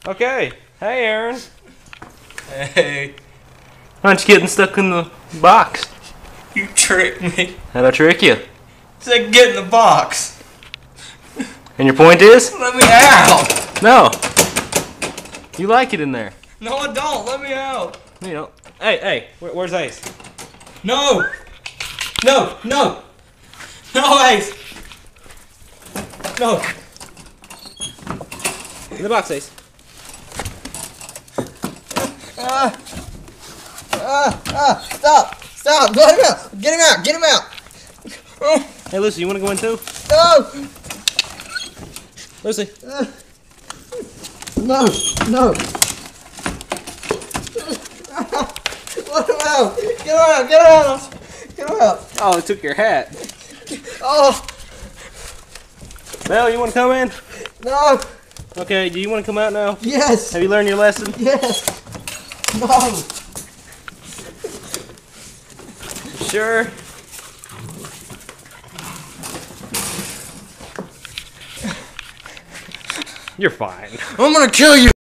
Okay. Hey, Aaron. Hey. Aren't you getting stuck in the box? You tricked me. How'd I trick you? Said get in the box. And your point is? Let me out. No. You like it in there. No, I don't. Let me out. You know. Hey, where's Ace? No. No, no. No, Ace. No. In the box, Ace. Stop. Let him out. Get him out. Hey, Lucy, you want to go in too? No. Lucy. No. Let him out. Get him out. Oh, it took your hat. Oh. Mel, you want to come in? No. Okay, do you want to come out now? Yes. Have you learned your lesson? Yes. No. Sure. You're fine. I'm gonna kill you.